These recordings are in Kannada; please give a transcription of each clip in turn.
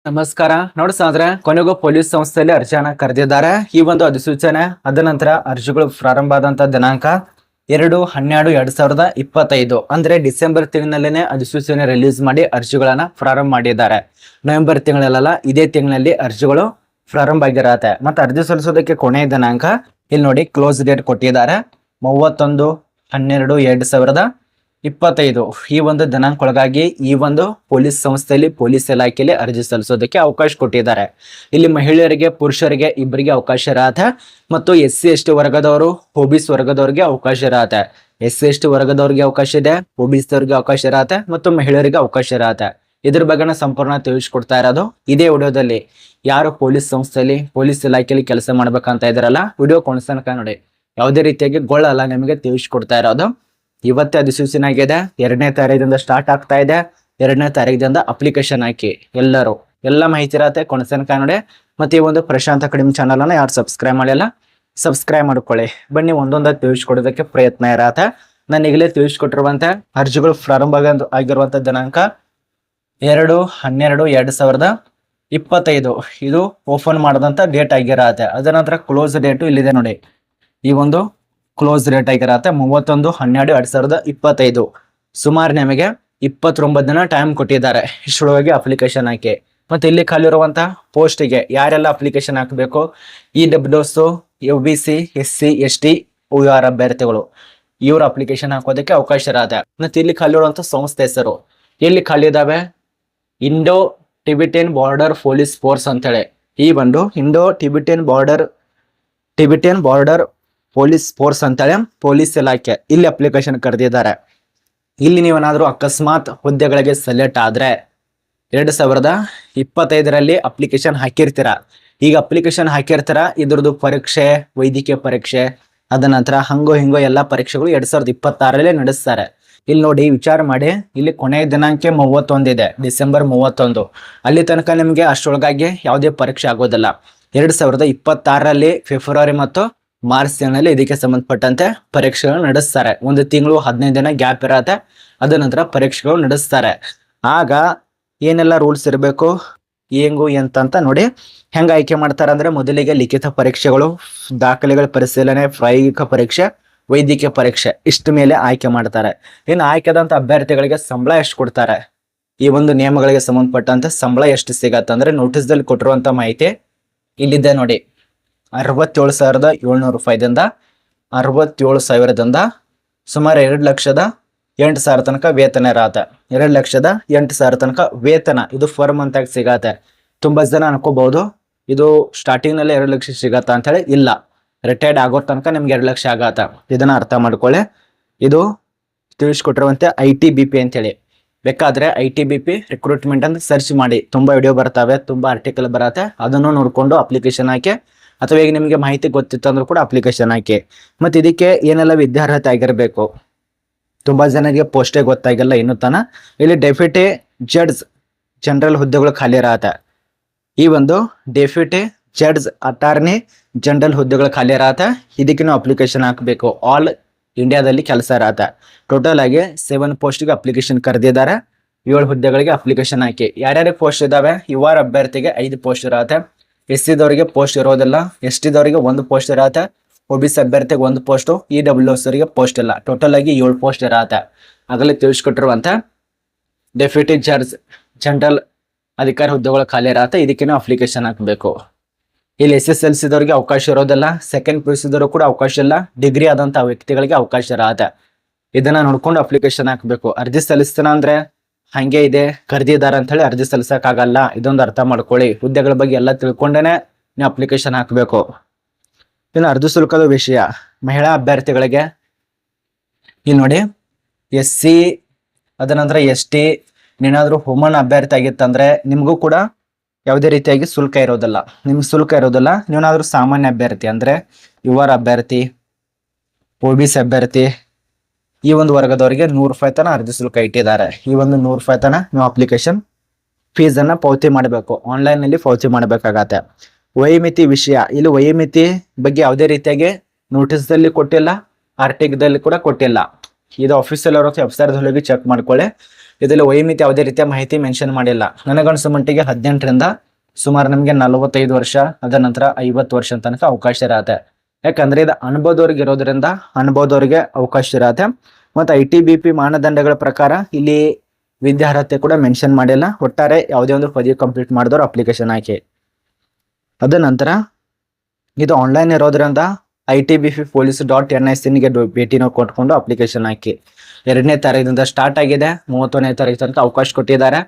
ನಮಸ್ಕಾರ. ನೋಡಿ ಸಾಂದ್ರೆ ಕೊನೆಗೂ ಪೊಲೀಸ್ ಸಂಸ್ಥೆಯಲ್ಲಿ ಅರ್ಜಿಯನ್ನ ಕರೆದಿದ್ದಾರೆ. ಈ ಒಂದು ಅಧಿಸೂಚನೆ ಅದ ನಂತರ ಅರ್ಜಿಗಳು ಪ್ರಾರಂಭ ಆದಂತ ದಿನಾಂಕ 2/12/2025 ಅಂದ್ರೆ ಡಿಸೆಂಬರ್ ತಿಂಗಳಿನಲ್ಲೇನೆ ಅಧಿಸೂಚನೆ ರಿಲೀಸ್ ಮಾಡಿ ಅರ್ಜಿಗಳನ್ನ ಪ್ರಾರಂಭ ಮಾಡಿದ್ದಾರೆ. ನವೆಂಬರ್ ತಿಂಗಳಲ್ಲ, ಇದೇ ತಿಂಗಳಲ್ಲಿ ಅರ್ಜಿಗಳು ಪ್ರಾರಂಭ ಆಗಿರತ್ತೆ. ಮತ್ತೆ ಅರ್ಜಿ ಸಲ್ಲಿಸೋದಕ್ಕೆ ಕೊನೆಯ ದಿನಾಂಕ ಇಲ್ಲಿ ನೋಡಿ ಕ್ಲೋಸ್ ಡೇಟ್ ಕೊಟ್ಟಿದ್ದಾರೆ 31/12/2025. ಈ ಒಂದು ದಿನಾಂಕಕ್ಕೊಳಗಾಗಿ ಈ ಒಂದು ಪೊಲೀಸ್ ಸಂಸ್ಥೆಯಲ್ಲಿ ಪೊಲೀಸ್ ಇಲಾಖೆಯಲ್ಲಿ ಅರ್ಜಿ ಸಲ್ಲಿಸೋದಕ್ಕೆ ಅವಕಾಶ ಕೊಟ್ಟಿದ್ದಾರೆ. ಇಲ್ಲಿ ಮಹಿಳೆಯರಿಗೆ ಪುರುಷರಿಗೆ ಇಬ್ಬರಿಗೆ ಅವಕಾಶ ಇರತ್ತೆ ಮತ್ತು SC/ST ವರ್ಗದವರು OBC ವರ್ಗದವರಿಗೆ ಅವಕಾಶ ಇರತ್ತೆ. SC/ST ವರ್ಗದವ್ರಿಗೆ ಅವಕಾಶ ಇದೆ, OBC ದವ್ರಿಗೆ ಅವಕಾಶ ಇರತ್ತೆ ಮತ್ತು ಮಹಿಳೆಯರಿಗೆ ಅವಕಾಶ ಇರತ್ತೆ. ಇದ್ರ ಬಗ್ಗೆ ಸಂಪೂರ್ಣ ತಿಳಿಸ್ಕೊಡ್ತಾ ಇರೋದು ಇದೇ ವಿಡಿಯೋದಲ್ಲಿ. ಯಾರು ಪೊಲೀಸ್ ಸಂಸ್ಥೆಯಲ್ಲಿ ಪೊಲೀಸ್ ಇಲಾಖೆಯಲ್ಲಿ ಕೆಲಸ ಮಾಡ್ಬೇಕಂತ ಇದಾರಲ್ಲ, ವಿಡಿಯೋ ಕೊನೆತನಕ ನೋಡಿ. ಯಾವುದೇ ರೀತಿಯಾಗಿ ಗೊಳ್ಳಲ್ಲ, ನಿಮಗೆ ತಿಳಿಸ್ಕೊಡ್ತಾ ಇರೋದು. ಇವತ್ತೇ ಅಧಿಸೂಚನೆ ಆಗಿದೆ. 2ನೇ ತಾರೀಕಿಂದ ಸ್ಟಾರ್ಟ್ ಆಗ್ತಾ ಇದೆ. 2ನೇ ತಾರೀಕಿಂದ ಅಪ್ಲಿಕೇಶನ್ ಹಾಕಿ ಎಲ್ಲ ಮಾಹಿತಿ ಇರತ್ತೆ ಕೊನೆತನಕ ನೋಡಿ. ಮತ್ತೆ ಈ ಒಂದು ಪ್ರಶಾಂತ್ ಅಕಾಡೆಮಿ ಚಾನಲ್ ಅನ್ನ ಯಾರು ಸಬ್ಸ್ಕ್ರೈಬ್ ಮಾಡಿಲ್ಲ, ಸಬ್ಸ್ಕ್ರೈಬ್ ಮಾಡ್ಕೊಳ್ಳಿ. ಬನ್ನಿ ಒಂದೊಂದಾಗಿ ತಿಳಿಸ್ಕೊಡೋದಕ್ಕೆ ಪ್ರಯತ್ನ ಇರತ್ತೆ. ನಾನು ಈಗಲೇ ತಿಳಿಸ್ಕೊಟ್ಟಿರುವಂತೆ ಅರ್ಜಿಗಳು ಪ್ರಾರಂಭ ಆಗಿರುವಂತ ದಿನಾಂಕ 2/12/2025 ಇದು ಓಪನ್ ಮಾಡದಂತ ಡೇಟ್ ಆಗಿರತ್ತೆ. ಅದರ ನಂತರ ಕ್ಲೋಸ್ ಡೇಟು ಇಲ್ಲಿದೆ ನೋಡಿ. ಈ ಒಂದು ಕ್ಲೋಸ್ ಡೇಟ್ ಆಗಿರತ್ತೆ 31/12/2025. ಸುಮಾರು ನಿಮಗೆ 29 ದಿನ ಟೈಮ್ ಕೊಟ್ಟಿದ್ದಾರೆ. ಇಷ್ಟರೊಳಗೆ ಅಪ್ಲಿಕೇಶನ್ ಹಾಕಿ. ಮತ್ತೆ ಇಲ್ಲಿ ಖಾಲಿರುವಂತ ಪೋಸ್ಟ್ಗೆ ಯಾರೆಲ್ಲ ಅಪ್ಲಿಕೇಶನ್ ಹಾಕಬೇಕು, EWS, OBC, SC/ST OR ಅಭ್ಯರ್ಥಿಗಳು ಇವ್ರ ಅಪ್ಲಿಕೇಶನ್ ಹಾಕೋದಕ್ಕೆ ಅವಕಾಶ ಇರತ್ತೆ. ಮತ್ತೆ ಇಲ್ಲಿ ಖಾಲಿರುವಂತ ಸಂಸ್ಥೆ ಹೆಸರು ಎಲ್ಲಿ ಖಾಲಿ ಇದಾವೆ, Indo Tibetan border police force ಅಂತೇಳಿ. ಈ ಒಂದು Indo Tibetan border police force ಅಂತೇಳಿ ಪೊಲೀಸ್ ಇಲಾಖೆ ಇಲ್ಲಿ ಅಪ್ಲಿಕೇಶನ್ ಕರೆದಿದ್ದಾರೆ. ಇಲ್ಲಿ ನೀವೇನಾದ್ರೂ ಅಕಸ್ಮಾತ್ ಹುದ್ದೆಗಳಿಗೆ ಸೆಲೆಕ್ಟ್ ಆದ್ರೆ 2025ರಲ್ಲಿ ಅಪ್ಲಿಕೇಶನ್ ಹಾಕಿರ್ತೀರಾ. ಈಗ ಅಪ್ಲಿಕೇಶನ್ ಹಾಕಿರ್ತೀರಾ, ಇದ್ರದ್ದು ಪರೀಕ್ಷೆ, ವೈದ್ಯಕೀಯ ಪರೀಕ್ಷೆ, ಅದ ನಂತರ ಹಂಗೋ ಹಿಂಗೋ ಎಲ್ಲಾ ಪರೀಕ್ಷೆಗಳು 2026ರಲ್ಲಿ ನಡೆಸ್ತಾರೆ. ಇಲ್ಲಿ ನೋಡಿ ವಿಚಾರ ಮಾಡಿ, ಇಲ್ಲಿ ಕೊನೆಯ ದಿನಾಂಕ 31 ಇದೆ, ಡಿಸೆಂಬರ್ 31. ಅಲ್ಲಿ ತನಕ ನಿಮಗೆ ಅಷ್ಟರೊಳಗಾಗಿ ಯಾವುದೇ ಪರೀಕ್ಷೆ ಆಗೋದಿಲ್ಲ. 2026ರಲ್ಲಿ ಫೆಬ್ರವರಿ ಮತ್ತು ಮಾರ್ಚ್ ತಿಂಗಳಲ್ಲಿ ಇದಕ್ಕೆ ಸಂಬಂಧಪಟ್ಟಂತೆ ಪರೀಕ್ಷೆಗಳು ನಡೆಸ್ತಾರೆ. 1 ತಿಂಗಳು 15 ದಿನ ಗ್ಯಾಪ್ ಇರತ್ತೆ. ಅದ ನಂತರ ಪರೀಕ್ಷೆಗಳು ನಡೆಸ್ತಾರೆ. ಆಗ ಏನೆಲ್ಲ ರೂಲ್ಸ್ ಇರಬೇಕು, ಹೆಂಗು ಎಂತ ನೋಡಿ ಹೆಂಗ ಆಯ್ಕೆ ಮಾಡ್ತಾರೆ ಅಂದ್ರೆ, ಮೊದಲಿಗೆ ಲಿಖಿತ ಪರೀಕ್ಷೆಗಳು, ದಾಖಲೆಗಳ ಪರಿಶೀಲನೆ, ಪ್ರಾಯೋಗಿಕ ಪರೀಕ್ಷೆ, ವೈದ್ಯಕೀಯ ಪರೀಕ್ಷೆ ಇಷ್ಟ ಮೇಲೆ ಆಯ್ಕೆ ಮಾಡ್ತಾರೆ. ಇನ್ನು ಆಯ್ಕೆದಂತ ಅಭ್ಯರ್ಥಿಗಳಿಗೆ ಸಂಬಳ ಎಷ್ಟು ಕೊಡ್ತಾರೆ, ಈ ಒಂದು ನಿಯಮಗಳಿಗೆ ಸಂಬಂಧಪಟ್ಟಂತೆ ಸಂಬಳ ಎಷ್ಟು ಸಿಗತ್ತೆ ಅಂದ್ರೆ ನೋಟಿಸ್ ದಲ್ಲಿ ಕೊಟ್ಟಿರುವಂತ ಮಾಹಿತಿ ಇಲ್ಲಿದೆ ನೋಡಿ. 67,700 ರೂಪಾಯಿದಿಂದ 67,000ದಿಂದ ಸುಮಾರು 2,08,000 ತನಕ ವೇತನ ಇರತ್ತೆ. 2,08,000 ತನಕ ವೇತನ ಇದು ಫರ್ ಮಂತ್ ಆಗಿ ಸಿಗತ್ತೆ. ತುಂಬಾ ಜನ ಅನ್ಕೋಬಹುದು ಇದು ಸ್ಟಾರ್ಟಿಂಗ್ ನಲ್ಲಿ 2 ಲಕ್ಷ ಸಿಗತ್ತ ಅಂತ ಹೇಳಿ. ಇಲ್ಲ, ರಿಟೈರ್ಡ್ ಆಗೋ ತನಕ ನಿಮ್ಗೆ 2 ಲಕ್ಷ ಆಗತ್ತ. ಇದನ್ನ ಅರ್ಥ ಮಾಡ್ಕೊಳ್ಳಿ. ಇದು ತಿಳಿಸ್ಕೊಟ್ಟಿರುವಂತೆ ITBP ಅಂತೇಳಿ. ಬೇಕಾದ್ರೆ ITBP ರಿಕ್ರೂಟ್ಮೆಂಟ್ ಅಂತ ಸರ್ಚ್ ಮಾಡಿ, ತುಂಬಾ ವಿಡಿಯೋ ಬರ್ತವೆ, ತುಂಬಾ ಆರ್ಟಿಕಲ್ ಬರತ್ತೆ. ಅದನ್ನು ನೋಡ್ಕೊಂಡು ಅಪ್ಲಿಕೇಶನ್ ಹಾಕಿ, ಅಥವಾ ಈಗ ನಿಮಗೆ ಮಾಹಿತಿ ಗೊತ್ತಿತ್ತು ಅಂದ್ರೂ ಕೂಡ ಅಪ್ಲಿಕೇಶನ್ ಹಾಕಿ. ಮತ್ತೆ ಇದಕ್ಕೆ ಏನೆಲ್ಲ ವಿದ್ಯಾರ್ಹತೆ ಆಗಿರಬೇಕು, ತುಂಬಾ ಜನರಿಗೆ ಪೋಸ್ಟೇ ಗೊತ್ತಾಗಿಲ್ಲ ಇನ್ನೂ ತನ. ಇಲ್ಲಿ ಡೆಪ್ಯೂಟಿ ಜಡ್ಜ್ ಜನರಲ್ ಹುದ್ದೆಗಳು ಖಾಲಿ ಇರತ್ತೆ. ಈ ಒಂದು ಡೆಪ್ಯೂಟಿ ಜಡ್ಜ್ ಅಟಾರ್ನಿ ಜನರಲ್ ಹುದ್ದೆಗಳು ಖಾಲಿ ಇರತ್ತೆ. ಇದಕ್ಕೆ ನಾವು ಅಪ್ಲಿಕೇಶನ್ ಹಾಕಬೇಕು. ಆಲ್ ಇಂಡಿಯಾದಲ್ಲಿ ಕೆಲಸ ಇರತ್ತೆ. ಟೋಟಲ್ ಆಗಿ 7 ಪೋಸ್ಟ್ಗೆ ಅಪ್ಲಿಕೇಶನ್ ಕರೆದಿದ್ದಾರೆ. 7 ಹುದ್ದೆಗಳಿಗೆ ಅಪ್ಲಿಕೇಶನ್ ಹಾಕಿ. ಯಾರ್ಯಾರಿಗೆ ಪೋಸ್ಟ್ ಇದಾವೆ, ಯುವ ಅಭ್ಯರ್ಥಿಗೆ 5 ಪೋಸ್ಟ್ ಇರತ್ತೆ. SC ದವರಿಗೆ ಪೋಸ್ಟ್ ಇರೋದಿಲ್ಲ. ST ದವರಿಗೆ 1 ಪೋಸ್ಟ್ ಇರತ್ತೆ. OBC ಅಭ್ಯರ್ಥಿಗೆ 1 ಪೋಸ್ಟ್, EWS ಅವರಿಗೆ ಪೋಸ್ಟ್ ಇಲ್ಲ. ಟೋಟಲ್ ಆಗಿ 7 ಪೋಸ್ಟ್ ಇರತ್ತೆ. ಆಗಲೇ ತಿಳಿಸ್ಕೊಟ್ಟಿರುವಂತ ಡೆಪ್ಯೂಟಿ ಜಡ್ಜ್ ಜನರಲ್ ಅಧಿಕಾರಿ ಹುದ್ದೆಗಳು ಖಾಲಿ ಇರತ್ತೆ. ಇದಕ್ಕೆ ನಾವು ಅಪ್ಲಿಕೇಶನ್ ಹಾಕಬೇಕು. ಇಲ್ಲಿ SSLC ದವರಿಗೆ ಅವಕಾಶ ಇರೋದಿಲ್ಲ. ಸೆಕೆಂಡ್ PUC ದವರು ಕೂಡ ಅವಕಾಶ ಇಲ್ಲ. ಡಿಗ್ರಿ ಆದಂತ ವ್ಯಕ್ತಿಗಳಿಗೆ ಅವಕಾಶ ಇರತ್ತೆ. ಇದನ್ನ ನೋಡ್ಕೊಂಡು ಅಪ್ಲಿಕೇಶನ್ ಹಾಕಬೇಕು. ಅರ್ಜಿ ಸಲ್ಲಿಸ್ತಾನ ಅಂದ್ರೆ ಹಂಗೆ ಇದೆ ಕರೆದಿದ್ದಾರೆ ಅಂತ ಹೇಳಿ ಅರ್ಜಿ ಸಲ್ಲಿಸಕ್ ಆಗಲ್ಲ. ಇದೊಂದು ಅರ್ಥ ಮಾಡ್ಕೊಳ್ಳಿ. ಹುದ್ದೆಗಳ ಬಗ್ಗೆ ಎಲ್ಲ ತಿಳ್ಕೊಂಡೇನೆ ನೀವು ಅಪ್ಲಿಕೇಶನ್ ಹಾಕಬೇಕು. ಇನ್ನು ಅರ್ಜಿ ಶುಲ್ಕದ ವಿಷಯ, ಮಹಿಳಾ ಅಭ್ಯರ್ಥಿಗಳಿಗೆ ಇಲ್ಲಿ ನೋಡಿ SC ಅದ ನಂತರ ST ನೀನಾದ್ರೂ ವುಮನ್ ಅಭ್ಯರ್ಥಿ ಆಗಿತ್ತಂದ್ರೆ ನಿಮಗೂ ಕೂಡ ಯಾವುದೇ ರೀತಿಯಾಗಿ ಶುಲ್ಕ ಇರೋದಿಲ್ಲ. ನಿಮ್ಗೆ ಶುಲ್ಕ ಇರೋದಿಲ್ಲ. ನೀವೇನಾದ್ರೂ ಸಾಮಾನ್ಯ ಅಭ್ಯರ್ಥಿ ಅಂದ್ರೆ ಯುವ ಅಭ್ಯರ್ಥಿ, OBC ಅಭ್ಯರ್ಥಿ, ಈ ಒಂದು ವರ್ಗದವರಿಗೆ 100 ರೂಪಾಯಿ ತನ ಅರ್ಜಿ ಶುಲ್ಕ ಇಟ್ಟಿದ್ದಾರೆ. ಈ ಒಂದು 100 ರೂಪಾಯಿ ತನ ನೀವು ಅಪ್ಲಿಕೇಶನ್ ಫೀಸ್ ಅನ್ನ ಪಾವತಿ ಮಾಡಬೇಕು. ಆನ್ಲೈನ್ ನಲ್ಲಿ ಪಾವತಿ ಮಾಡಬೇಕಾಗತ್ತೆ. ವಯೋಮಿತಿ ವಿಷಯ, ಇಲ್ಲಿ ವಯೋಮಿತಿ ಬಗ್ಗೆ ಯಾವುದೇ ರೀತಿಯಾಗಿ ನೋಟಿಸ್ ದಲ್ಲಿ ಕೊಟ್ಟಿಲ್ಲ, ಆರ್ಟಿಕಲ್ ಕೂಡ ಕೊಟ್ಟಿಲ್ಲ. ಇದು ಆಫೀಸಿಯಲ್ ವೆಬ್ಸೈಟ್ ಹೋಗಿ ಚೆಕ್ ಮಾಡ್ಕೊಳ್ಳಿ. ಇದರಲ್ಲಿ ವಯೋಮಿತಿ ಯಾವುದೇ ರೀತಿಯ ಮಾಹಿತಿ ಮೆನ್ಷನ್ ಮಾಡಿಲ್ಲ. ನನಗನ್ಸೋ ಮಟ್ಟಿಗೆ 18ರಿಂದ ಸುಮಾರು ನಮಗೆ 45 ವರ್ಷ, ಅದ ನಂತರ 50 ವರ್ಷ ತನಕ ಅವಕಾಶ ಇರತ್ತೆ. ಯಾಕಂದ್ರೆ ಇದು ಅನುಭವದವ್ರಿಗೆ ಇರೋದ್ರಿಂದ ಅನುಭವದವ್ರಿಗೆ ಅವಕಾಶ ಇರತ್ತೆ. ಮತ್ತು ITBP ಮಾನದಂಡಗಳ ಪ್ರಕಾರ ಇಲ್ಲಿ ವಿದ್ಯಾರ್ಹತೆ ಕೂಡ ಮೆನ್ಷನ್ ಮಾಡಿಲ್ಲ. ಒಟ್ಟಾರೆ ಯಾವುದೇ ಒಂದು ಪದವಿ ಕಂಪ್ಲೀಟ್ ಮಾಡಿದವರು ಅಪ್ಲಿಕೇಶನ್ ಹಾಕಿ. ಅದ ನಂತರ ಇದು ಆನ್ಲೈನ್ ಇರೋದ್ರಿಂದ ITBP.police.nic ಭೇಟಿನ ಕೊಟ್ಕೊಂಡು ಅಪ್ಲಿಕೇಶನ್ ಹಾಕಿ. 2ನೇ ತಾರೀಕಿನಿಂದ ಸ್ಟಾರ್ಟ್ ಆಗಿದೆ, 31ನೇ ತಾರೀಕು ತನಕ ಅವಕಾಶ ಕೊಟ್ಟಿದ್ದಾರೆ.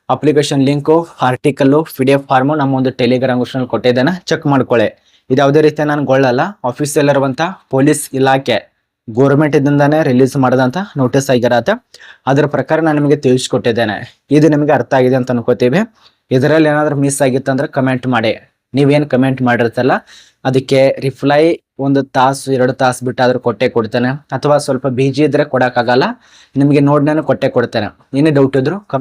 Application link, article, PDF form ನಮ್ಮ ಒಂದು ಟೆಲಿಗ್ರಾಮ್ ಗ್ರೂಪ್ನಲ್ಲಿ ಕೊಟ್ಟಿದ್ದೇನೆ, ಚೆಕ್ ಮಾಡ್ಕೊಳ್ಳಿ. ಇದು ಯಾವುದೇ ರೀತಿ ನಾನು ಗೊಳ್ಳಲ್ಲ, ಆಫೀಸಲ್ಲಿ ಇರುವಂಥ ಪೊಲೀಸ್ ಇಲಾಖೆ ಗೋರ್ಮೆಂಟ್ ಇಂದಾನೆ ರಿಲೀಸ್ ಮಾಡಿದಂಥ ನೋಟಿಸ್ ಆಗಿರತ್ತೆ. ಅದರ ಪ್ರಕಾರ ನಾನು ನಿಮಗೆ ತಿಳಿಸ್ಕೊಟ್ಟಿದ್ದೇನೆ. ಇದು ನಿಮಗೆ ಅರ್ಥ ಆಗಿದೆ ಅಂತ ಅನ್ಕೋತೀವಿ. ಇದರಲ್ಲಿ ಏನಾದರೂ ಮಿಸ್ ಆಗಿತ್ತಂದ್ರೆ ಕಮೆಂಟ್ ಮಾಡಿ. ನೀವೇನು ಕಮೆಂಟ್ ಮಾಡಿರ್ತಲ್ಲ ಅದಕ್ಕೆ ರಿಪ್ಲೈ 1 ತಾಸು 2 ತಾಸು ಬಿಟ್ಟಾದ್ರೂ ಕೊಟ್ಟೆ ಕೊಡ್ತೇನೆ, ಅಥವಾ ಸ್ವಲ್ಪ ಬಿಜಿ ಇದ್ರೆ ಕೊಡೋಕ್ಕಾಗಲ್ಲ, ನಿಮಗೆ ನೋಡಿ ನಾನು ಕೊಟ್ಟೆ ಕೊಡ್ತೇನೆ. ಏನೇ ಡೌಟ್ ಇದ್ರು